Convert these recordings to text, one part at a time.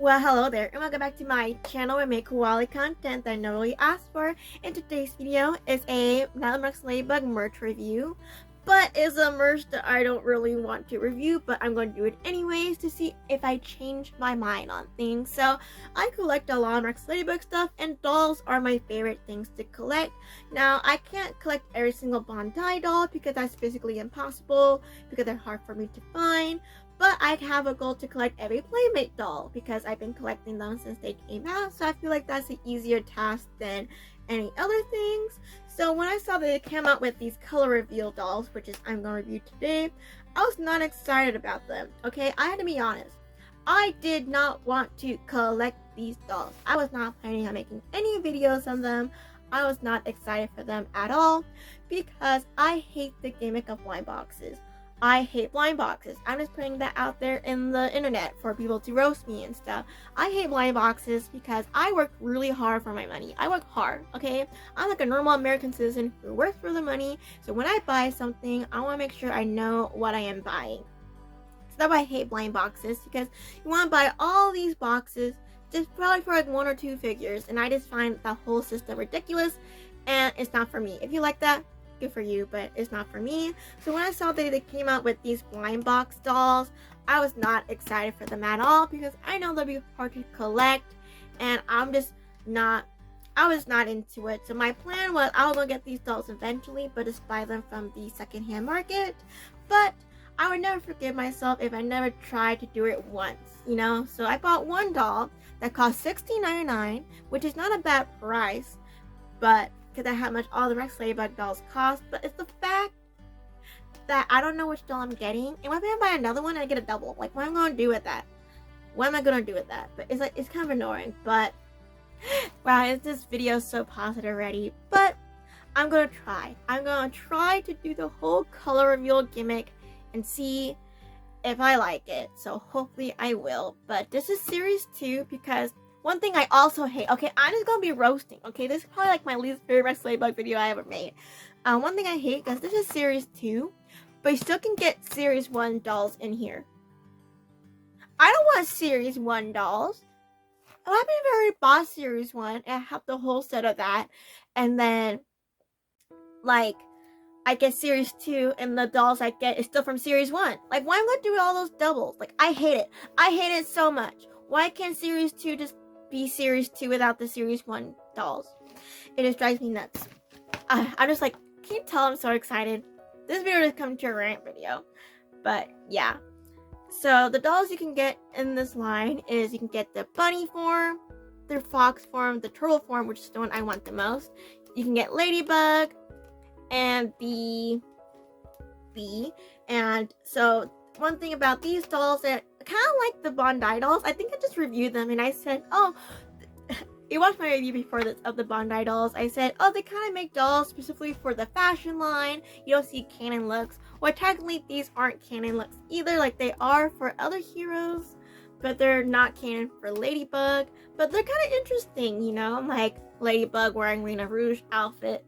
Well, hello there, and welcome back to my channel where I make quality content that nobody asked for. And today's video is a Miraculous Ladybug merch review, but it's a merch that I don't really want to review, but I'm going to do it anyways to see if I change my mind on things. So, I collect a lot of Miraculous Ladybug stuff, and dolls are my favorite things to collect. Now, I can't collect every single Bandai doll because that's physically impossible, because they're hard for me to find. But I have a goal to collect every Playmate doll because I've been collecting them since they came out, so I feel like that's an easier task than any other things. So when I saw that they came out with these color reveal dolls, which is I'm going to review today, I was not excited about them, okay? I had to be honest. I did not want to collect these dolls. I was not planning on making any videos on them. I was not excited for them at all because I hate the gimmick of blind boxes. I hate blind boxes. I'm just putting that out there in the internet for people to roast me and stuff. I hate blind boxes because I work really hard for my money. I work hard, okay? I'm like a normal American citizen who works for the money. So when I buy something, I want to make sure I know what I am buying. So that's why I hate blind boxes, because you want to buy all these boxes just probably for like 1 or 2 figures. And I just find that whole system ridiculous, and it's not for me. If you like that, good for you, but it's not for me. So when I saw that they came out with these blind box dolls, I was not excited for them at all because I know they'll be hard to collect, and I was not into it. So my plan was I was gonna get these dolls eventually, but just buy them from the secondhand market. But I would never forgive myself if I never tried to do it once, you know? So I bought one doll that cost $16.99, which is not a bad price, but because I how much all the Miraculous Ladybug dolls cost, but it's the fact that I don't know which doll I'm getting. And what if I buy another one and I get a double? Like, what am I going to do with that? What am I going to do with that? But it's like, it's kind of annoying, but wow, this video is so positive already. But I'm going to try. I'm going to try to do the whole color reveal gimmick and see if I like it. So hopefully I will. But this is series 2 because one thing I also hate, okay, I'm just gonna be roasting, okay? This is probably like my least favorite Miraculous Ladybug video I ever made. One thing I hate, because this is series 2, but you still can get series 1 dolls in here. I don't want series 1 dolls. What happened if I already bought series 1 and I have the whole set of that, and then, like, I get series 2 and the dolls I get is still from series 1? Like, why am I gonna do all those doubles? Like, I hate it. I hate it so much. Why can't series 2 just be series 2 without the series 1 dolls? It just drives me nuts. I'm just like, can you tell I'm so excited? This video has come to a rant video. But yeah. So the dolls you can get in this line is you can get the bunny form, the fox form, the turtle form, which is the one I want the most. You can get Ladybug and the bee. And so one thing about these dolls that kind of like the Bandai dolls, I think I just reviewed them and I said, oh, you watched my review before this of the Bandai dolls. I said, oh, they kind of make dolls specifically for the fashion line. You don't see canon looks. Well, technically these aren't canon looks either, like they are for other heroes, but they're not canon for Ladybug. But they're kind of interesting, you know, like Ladybug wearing Rena Rouge outfit,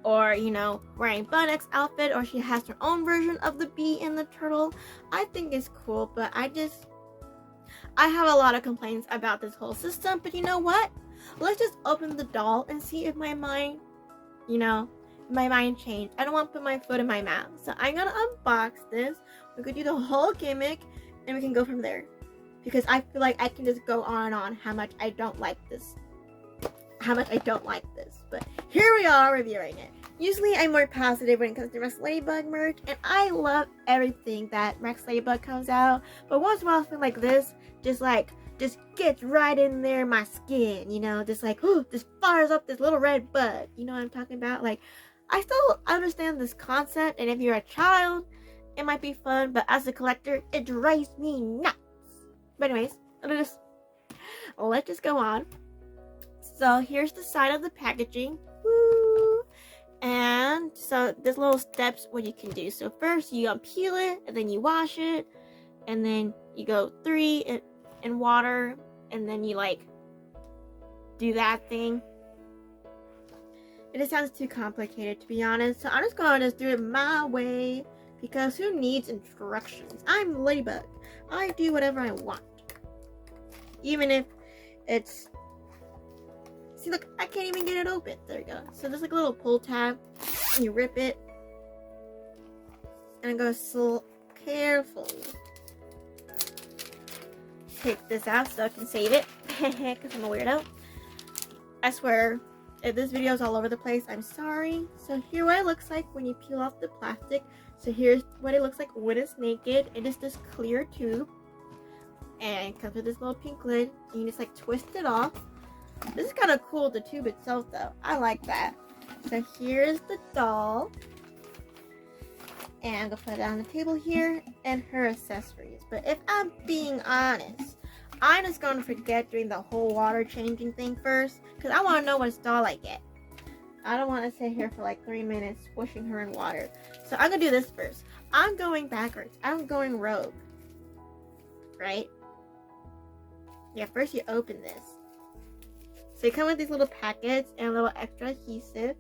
or, you know, wearing Bunny's outfit, or she has her own version of the bee and the turtle. I think it's cool, but I have a lot of complaints about this whole system. But you know what? Let's just open the doll and see if my mind, you know, my mind changed. I don't want to put my foot in my mouth. So I'm gonna unbox this. We could do the whole gimmick and we can go from there. Because I feel like I can just go on and on how much I don't like this. But here we are reviewing it. Usually I'm more positive when it comes to Miraculous Ladybug merch, and I love everything that Miraculous Ladybug comes out, but once in a while something like this just gets right in there my skin, you know, just like, oh, just fires up this little red bug, you know what I'm talking about? Like, I still understand this concept, and if you're a child it might be fun, but as a collector it drives me nuts. But anyways, let's just go on. So here's the side of the packaging. Woo! And so there's little steps what you can do. So first you unpeel it, and then you wash it, and then you go 3 in water, and then you like do that thing. It just sounds too complicated, to be honest. So I'm just gonna do it my way, because who needs instructions? I'm Ladybug. I do whatever I want. even if it's, see, look, I can't even get it open. There you go. So there's like a little pull tab, and you rip it, and it goes so carefully. Take this out so I can save it, because I'm a weirdo. I swear, if this video is all over the place, I'm sorry. So here's what it looks like when you peel off the plastic. So here's what it looks like when it's naked. It is this clear tube, and it comes with this little pink lid, and you just like twist it off. This is kind of cool, the tube itself though. I like that. So here's the doll, and I'm gonna put it on the table here, and her accessories. But if I'm being honest, I'm just gonna forget doing the whole water changing thing first, because I want to know what doll I get. I don't want to sit here for like 3 minutes squishing her in water. So I'm gonna do this first. I'm going backwards. I'm going rogue. Right? Yeah, first you open this. So you come with these little packets and a little extra adhesive,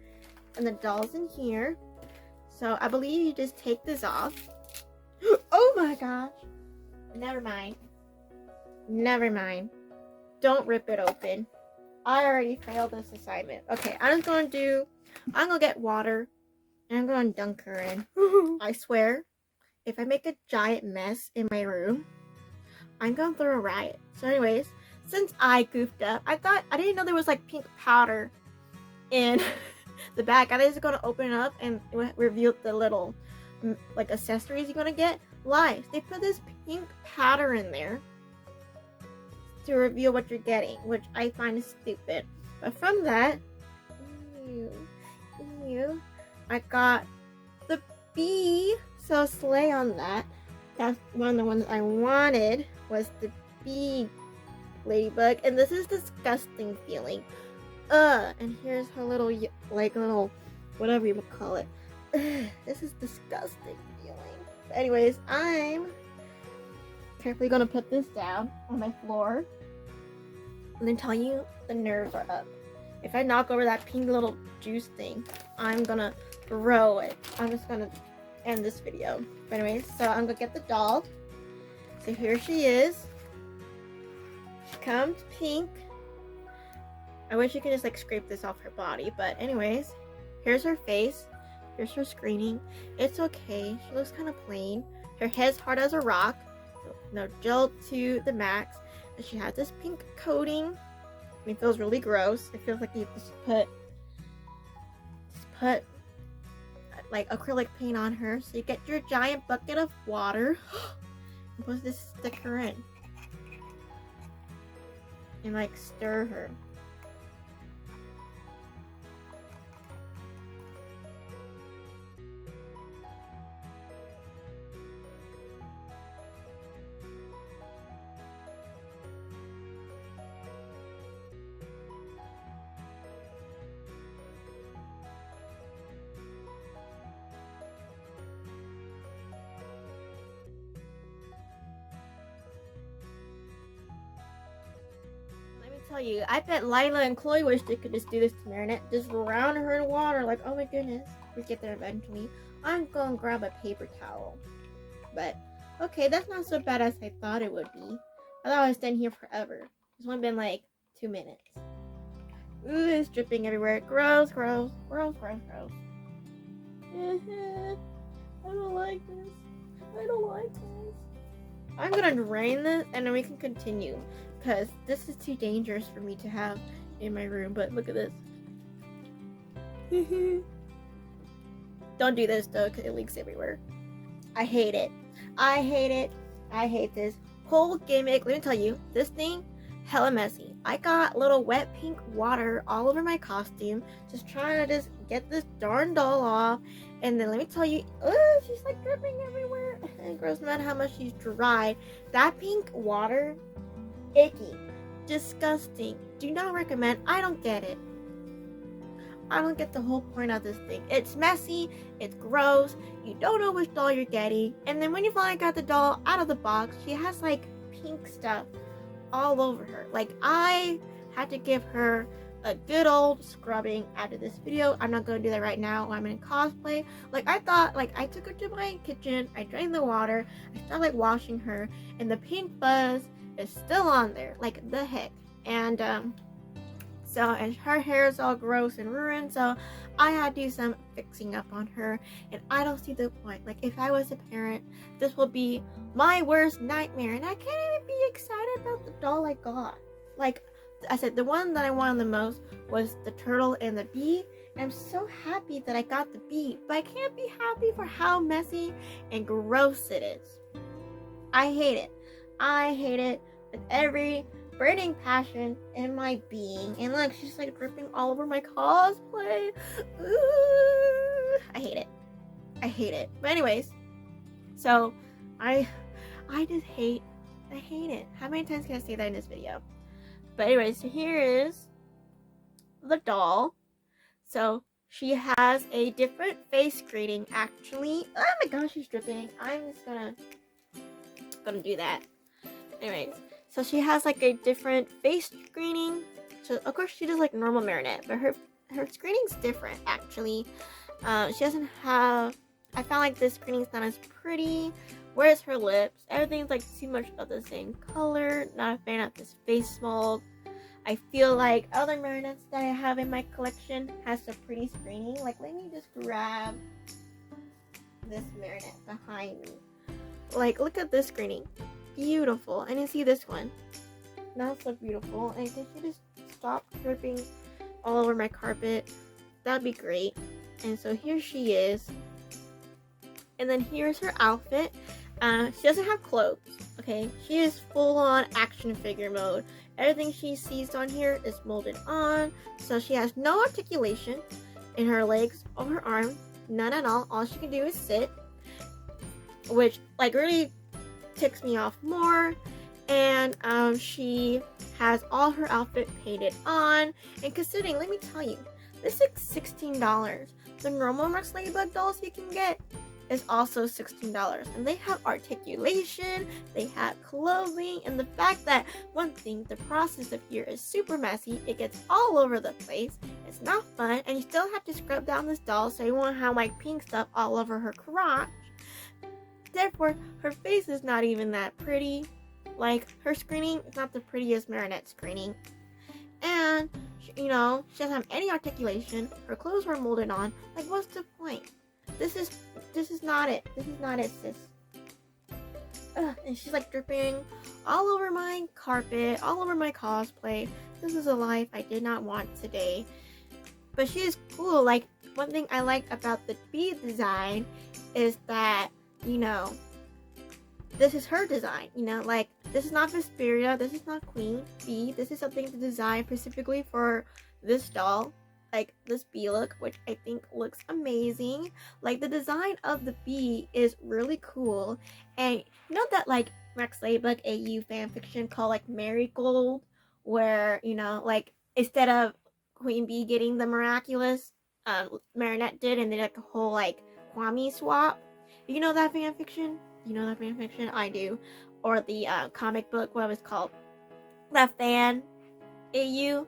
and the doll's in here. So I believe you just take this off. Oh my gosh. Never mind. Never mind. Don't rip it open. I already failed this assignment. Okay, I'm gonna get water, and I'm gonna dunk her in. I swear, if I make a giant mess in my room, I'm gonna throw a riot. So anyways, since I goofed up, I didn't know there was like pink powder in the bag. I thought it was gonna open it up and reveal the little like accessories you're gonna get. Lies. They put this pink powder in there to reveal what you're getting, which I find stupid. But from that, I got the bee. So slay on that. That's one of the ones I wanted, was the bee ladybug, and this is disgusting feeling. And here's her little whatever you would call it. This is disgusting feeling. But anyways, I'm carefully gonna put this down on my floor, and then tell you the nerves are up. If I knock over that pink little juice thing, I'm gonna throw it. I'm just gonna end this video. But anyways, so I'm gonna get the doll. So here she is. She comes pink. I wish you could just like scrape this off her body, but anyways, here's her face. Here's her screening. It's okay. She looks kind of plain. Her head's hard as a rock. No gel to the max. And she has this pink coating. And it feels really gross. It feels like you just put like acrylic paint on her. So you get your giant bucket of water and put this sticker in. And like stir her. Tell you, I bet Lila and Chloe wish they could just do this to Marinette. Just drown her in water. Like, oh my goodness. We get there eventually. I'm gonna grab a paper towel. But, okay, that's not so bad as I thought it would be. I thought I was staying here forever. It's only been like 2 minutes. Ooh, it's dripping everywhere. Gross, gross, gross, gross, gross. I don't like this. I don't like this. I'm gonna drain this and then we can continue. Because this is too dangerous for me to have in my room. But look at this. Don't do this though, because it leaks everywhere. I hate it. I hate it. I hate this whole gimmick. Let me tell you, this thing, hella messy. I got little wet pink water all over my costume, just trying to just get this darn doll off. And then let me tell you, she's like dripping everywhere. And gross, no matter how much she's dried. That pink water, icky, disgusting, do not recommend. I don't get it. I don't get the whole point of this thing. It's messy, it's gross, you don't know which doll you're getting, and then when you finally got the doll out of the box, she has like pink stuff all over her. Like, I had to give her a good old scrubbing after this video. I'm not gonna do that right now while I'm in cosplay. Like, I thought, like, I took her to my kitchen, I drained the water, I started like washing her, and the pink fuzz is still on there. Like, the heck. And and her hair is all gross and ruined, so I had to do some fixing up on her, and I don't see the point. Like, if I was a parent, this will be my worst nightmare, and I can't even be excited about the doll I got. Like I said, the one that I wanted the most was the turtle and the bee, and I'm so happy that I got the bee, but I can't be happy for how messy and gross it is. I hate it. I hate it with every burning passion in my being. And look, she's like dripping all over my cosplay. Ooh, I hate it. I hate it. But anyways, so I just hate it. How many times can I say that in this video? But anyways, so here is the doll. So she has a different face grading actually. Oh my gosh, she's dripping. I'm just gonna do that. Anyways, so she has like a different face screening. So of course she does like normal Marinette, but her screening's different actually. She doesn't have. I found like this screening's not as pretty. Where's her lips? Everything's like too much of the same color. Not a fan of this face mold. I feel like other Marinettes that I have in my collection has a pretty screening. Like, let me just grab this Marinette behind me. Like, look at this screening. Beautiful. And you see this one. Not so beautiful. And if you just stop dripping all over my carpet, that'd be great. And so here she is. And then here's her outfit. She doesn't have clothes, okay? She is full on action figure mode. Everything she sees on here is molded on. So she has no articulation in her legs or her arms. None at all. All she can do is sit. Which, like, really ticks me off more. And she has all her outfit painted on. And considering, let me tell you, this is $16. The normal Miraculous Ladybug dolls you can get is also $16, and they have articulation, they have clothing, and the fact that one thing, the process of here is super messy. It gets all over the place. It's not fun, and you still have to scrub down this doll so you won't have like pink stuff all over her crotch. Therefore, her face is not even that pretty. Like, her screening is not the prettiest Marinette screening. And, you know, she doesn't have any articulation. Her clothes were molded on. Like, what's the point? This is not it. This is not it, sis. Ugh, and she's like dripping all over my carpet, all over my cosplay. This is a life I did not want today. But she is cool. Like, one thing I like about the bee design is that, you know, this is her design. You know, like, this is not Vesperia, this is not Queen Bee. This is something to design specifically for this doll. Like this bee look, which I think looks amazing. Like, the design of the bee is really cool. And you know that like Miraculous Ladybug AU fanfiction called like Marigold, where, you know, like instead of Queen Bee getting the miraculous, Marinette did, and they did like a whole like Kwame swap. You know that fanfiction? You know that fanfiction? I do. Or the comic book, what it was called, that fan AU.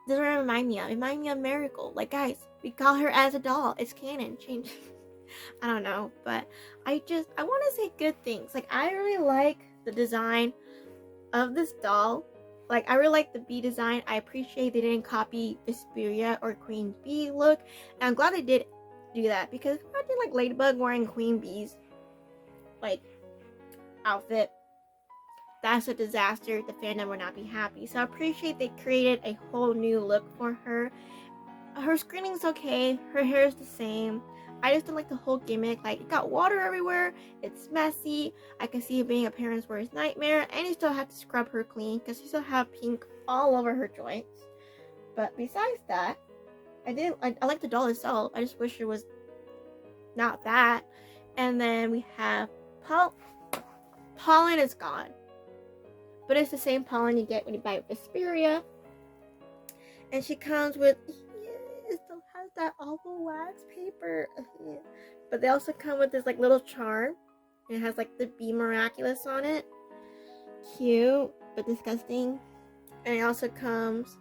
This is what it remind me of. It remind me of Miracle. Like, guys, we call her as a doll. It's canon. Change. I don't know. But I want to say good things. Like, I really like the design of this doll. Like, I really like the bee design. I appreciate they didn't copy Vesperia or Queen Bee look. And I'm glad they did do that. Because imagine, like, Ladybug wearing Queen Bee's, like, outfit. That's a disaster. The fandom would not be happy. So I appreciate they created a whole new look for her. Her screening's okay. Her hair is the same. I just don't like the whole gimmick. Like, it got water everywhere. It's messy. I can see it being a parent's worst nightmare. And you still have to scrub her clean because you still have pink all over her joints. But besides that, I like the doll itself. I just wish it was not that. And then we have Pollen is gone. But it's the same pollen you get when you buy Vesperia. And she comes with, it still has that awful wax paper. But they also come with this like little charm. And it has like the Bee Miraculous on it. Cute, but disgusting. And it also comes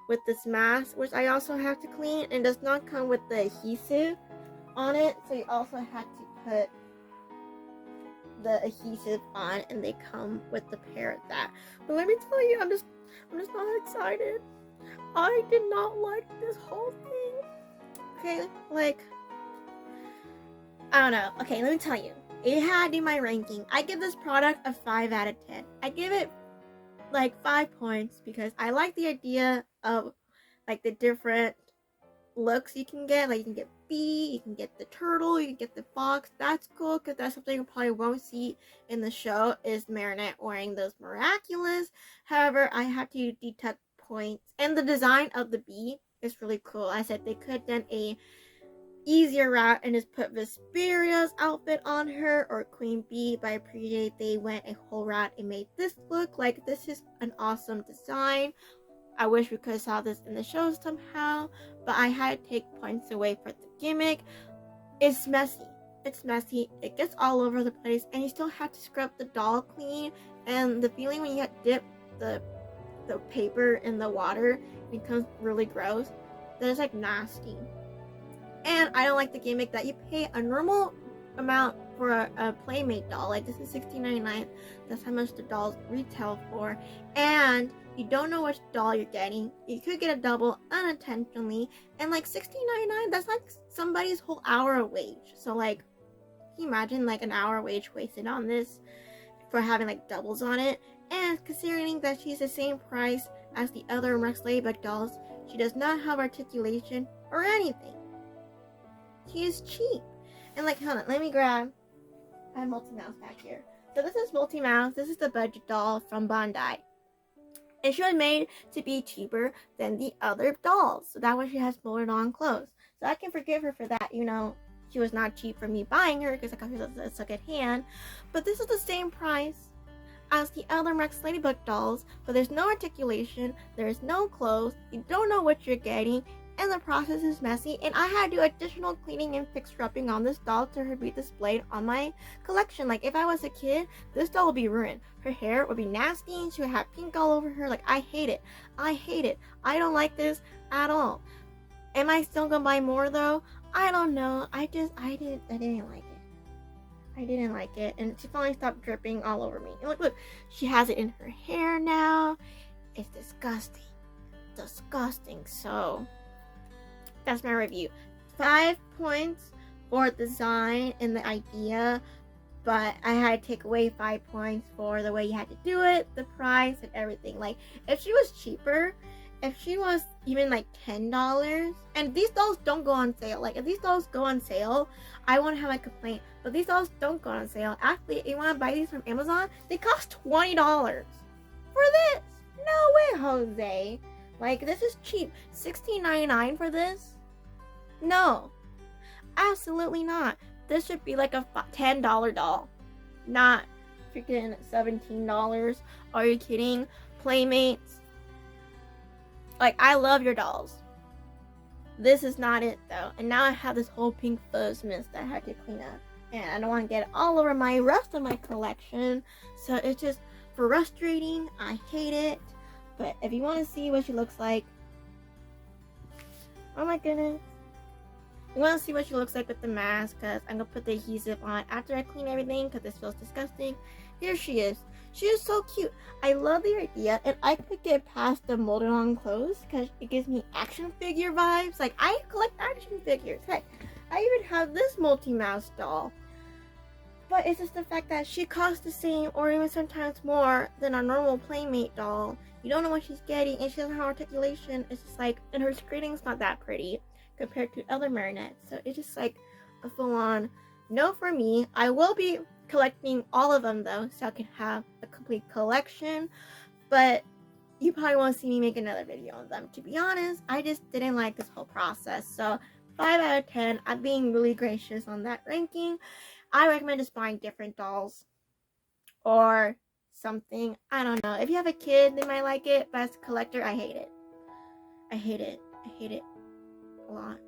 with this mask, which I also have to clean. And does not come with the adhesive on it. So you also have to put the adhesive on, and they come with the pair of that. But let me tell you, I'm just not excited. I did not like this whole thing. Okay, like, I don't know. Okay, let me tell you. It had in my ranking. I give this product a 5 out of 10. I give it like 5 points because I like the idea of like the different looks you can get. Like you can get bee, you can get the turtle, you can get the fox. That's cool because that's something you probably won't see in the show is Marinette wearing those Miraculous. However, I have to deduct points. And the design of the bee is really cool. I said they could have done a easier route and just put Vesperia's outfit on her or Queen Bee, but I appreciate they went a whole route and made this look like this is an awesome design. I wish we could have saw this in the show somehow, but I had to take points away for the gimmick. It's messy. It's messy. It gets all over the place, and you still have to scrub the doll clean. And the feeling when you dip the paper in the water becomes really gross. That's like nasty. And I don't like the gimmick that you pay a normal amount for a Playmate doll. Like this is $16.99. That's how much the dolls retail for. And you don't know which doll you're getting. You could get a double unintentionally. And like $16.99, that's like somebody's whole hour of wage. So like, can you imagine like an hour wage wasted on this for having like doubles on it? And considering that she's the same price as the other Miraculous Ladybug dolls, she does not have articulation or anything. She is cheap. And like, hold on, let me grab my Multi-Mouse back here. So this is Multi-Mouse. This is the budget doll from Bandai. And she was made to be cheaper than the other dolls. So that way she has molded on clothes. So I can forgive her for that, you know. She was not cheap for me buying her because I got her a second hand. But this is the same price as the other Miraculous Ladybug dolls. But there's no articulation. There's no clothes. You don't know what you're getting. And the process is messy, and I had to do additional cleaning and fixer upping on this doll to her be displayed on my collection. Like if I was a kid, this doll would be ruined. Her hair would be nasty and she would have pink all over her. Like I hate it. I hate it. I don't like this at all. Am I still gonna buy more though? I don't know. I didn't like it. I didn't like it, and she finally stopped dripping all over me. And look, she has it in her hair now. It's disgusting. Disgusting. So that's my review. 5 points for design and the idea, but I had to take away 5 points for the way you had to do it, the price, and everything. Like, if she was cheaper, if she was even like $10, and these dolls don't go on sale. Like, if these dolls go on sale, I won't have a complaint. But these dolls don't go on sale. Actually, if you want to buy these from Amazon, they cost $20 for this. No way, Jose. Like, this is cheap. $16.99 for this? No. Absolutely not. This should be like a $10 doll. Not freaking $17. Are you kidding? Playmates. Like, I love your dolls. This is not it, though. And now I have this whole pink fuzz mist that I had to clean up. And I don't want to get it all over my rest of my collection. So it's just frustrating. I hate it. But if you want to see what she looks like, oh my goodness, you want to see what she looks like with the mask, because I'm going to put the adhesive on after I clean everything because this feels disgusting. Here she is. She is so cute. I love the idea, and I could get past the molded on clothes because it gives me action figure vibes. Like, I collect action figures. Heck, I even have this Multi-Mouse doll. But it's just the fact that she costs the same or even sometimes more than a normal Playmate doll. You don't know what she's getting, and she doesn't have articulation. It's just like, and her screening's not that pretty compared to other marionettes. So it's just like a full-on no for me. I will be collecting all of them though, so I can have a complete collection. But you probably won't see me make another video on them. To be honest, I just didn't like this whole process. So 5 out of 10. I'm being really gracious on that ranking. I recommend just buying different dolls or something. I don't know. If you have a kid, they might like it, but as a collector, I hate it. I hate it. I hate it a lot.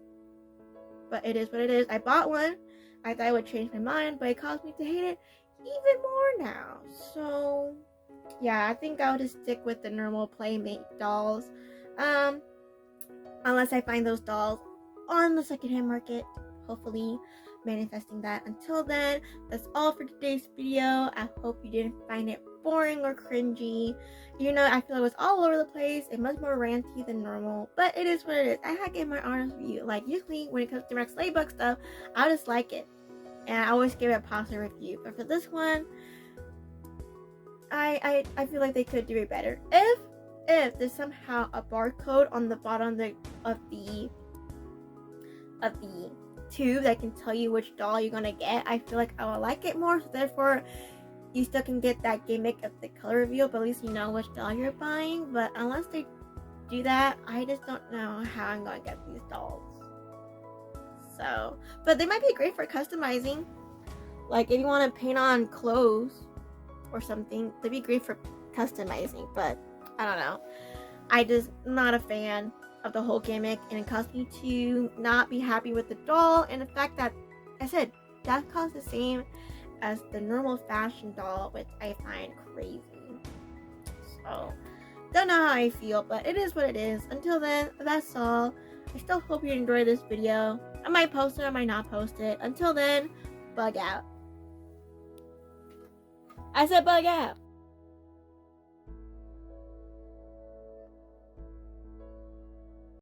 But it is what it is. I bought one. I thought I would change my mind, but it caused me to hate it even more now. So, yeah, I think I'll just stick with the normal Playmate dolls. Unless I find those dolls on the secondhand market, hopefully. manifesting that. Until then, that's all for today's video. I hope you didn't find it boring or cringy. You know, I feel it was all over the place and much more ranty than normal, but it is what it is. I had to give my honest review. Like, usually when it comes to Miraculous Ladybug stuff, I just like it, and I always give it a positive review. But for this one, I feel like they could do it better. If there's somehow a barcode on the bottom of the tube that can tell you which doll you're gonna get, I feel like I would like it more. So therefore, you still can get that gimmick of the color reveal, but at least you know which doll you're buying. But unless they do that, I just don't know how I'm gonna get these dolls. So, but they might be great for customizing. Like if you want to paint on clothes or something, they'd be great for customizing. But I don't know. I just not a fan of the whole gimmick, and it caused me to not be happy with the doll, and the fact that I said that costs the same as the normal fashion doll, which I find crazy. So don't know how I feel, but it is what it is. Until then, that's all. I still hope you enjoyed this video. I might post it, I might not post it. Until then, bug out. I said bug out.